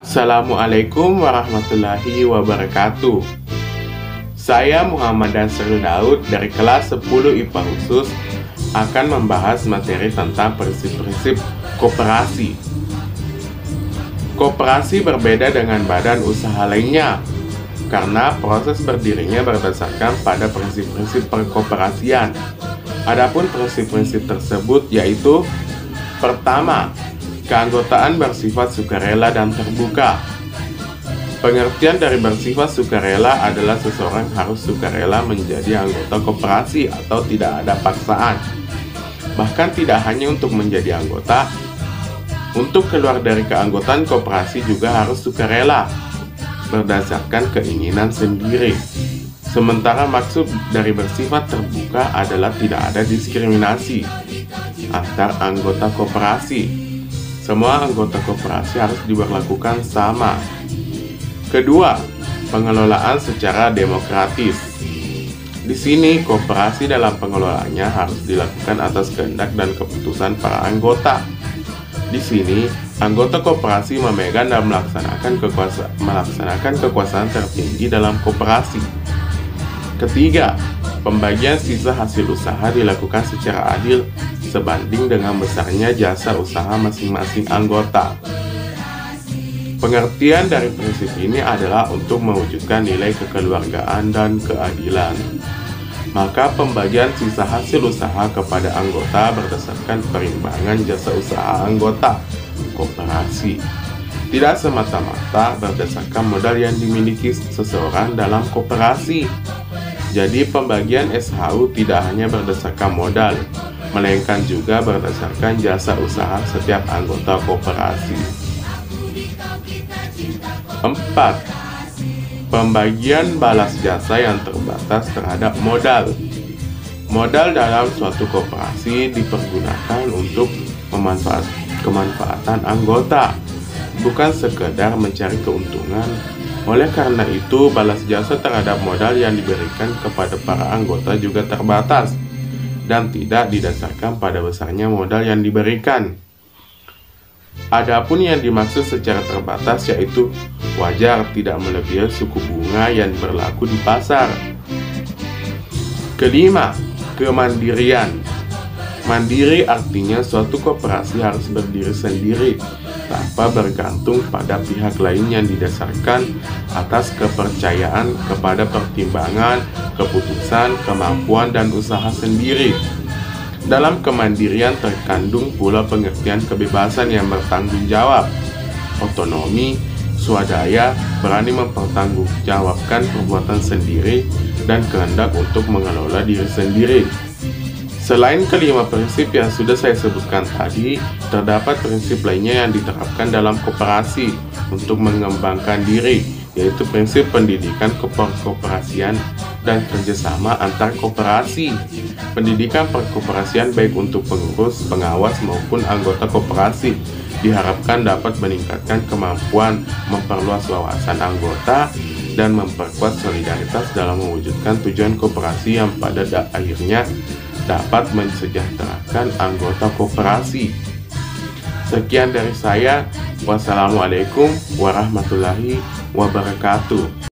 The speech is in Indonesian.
Assalamualaikum warahmatullahi wabarakatuh. Saya Muhammad Dansril Daud dari kelas 10 IPA khusus akan membahas materi tentang prinsip-prinsip koperasi. Koperasi berbeda dengan badan usaha lainnya karena proses berdirinya berdasarkan pada prinsip-prinsip perkoperasian. Adapun prinsip-prinsip tersebut yaitu: pertama, keanggotaan bersifat sukarela dan terbuka. Pengertian dari bersifat sukarela adalah seseorang harus sukarela menjadi anggota koperasi atau tidak ada paksaan. Bahkan tidak hanya untuk menjadi anggota, untuk keluar dari keanggotaan koperasi juga harus sukarela berdasarkan keinginan sendiri. Sementara maksud dari bersifat terbuka adalah tidak ada diskriminasi antar anggota koperasi. Semua anggota koperasi harus diberlakukan sama. Kedua, pengelolaan secara demokratis. Di sini, koperasi dalam pengelolaannya harus dilakukan atas kehendak dan keputusan para anggota. Di sini, anggota koperasi memegang dan melaksanakan kekuasaan tertinggi dalam koperasi. Ketiga, pembagian sisa hasil usaha dilakukan secara adil sebanding dengan besarnya jasa usaha masing-masing anggota. Pengertian dari prinsip ini adalah untuk mewujudkan nilai kekeluargaan dan keadilan. Maka pembagian sisa hasil usaha kepada anggota berdasarkan perimbangan jasa usaha anggota koperasi, tidak semata-mata berdasarkan modal yang dimiliki seseorang dalam koperasi. Jadi pembagian SHU tidak hanya berdasarkan modal, melainkan juga berdasarkan jasa usaha setiap anggota koperasi. 4. Pembagian balas jasa yang terbatas terhadap modal. Modal dalam suatu koperasi dipergunakan untuk kemanfaatan anggota, bukan sekedar mencari keuntungan. Oleh karena itu, balas jasa terhadap modal yang diberikan kepada para anggota juga terbatas dan tidak didasarkan pada besarnya modal yang diberikan. Adapun yang dimaksud secara terbatas yaitu wajar tidak melebihi suku bunga yang berlaku di pasar. Kelima, kemandirian. Mandiri artinya suatu koperasi harus berdiri sendiri tanpa bergantung pada pihak lain yang didasarkan atas kepercayaan kepada pertimbangan, keputusan, kemampuan, dan usaha sendiri. Dalam kemandirian terkandung pula pengertian kebebasan yang bertanggung jawab, otonomi, swadaya, berani mempertanggungjawabkan perbuatan sendiri, dan kehendak untuk mengelola diri sendiri. Selain kelima prinsip yang sudah saya sebutkan tadi, terdapat prinsip lainnya yang diterapkan dalam koperasi untuk mengembangkan diri, yaitu prinsip pendidikan keperkoperasian dan kerjasama antar koperasi. Pendidikan perkoperasian baik untuk pengurus, pengawas maupun anggota koperasi diharapkan dapat meningkatkan kemampuan memperluas wawasan anggota dan memperkuat solidaritas dalam mewujudkan tujuan koperasi yang pada akhirnya dapat mensejahterakan anggota koperasi. Sekian dari saya. Wassalamualaikum warahmatullahi wabarakatuh.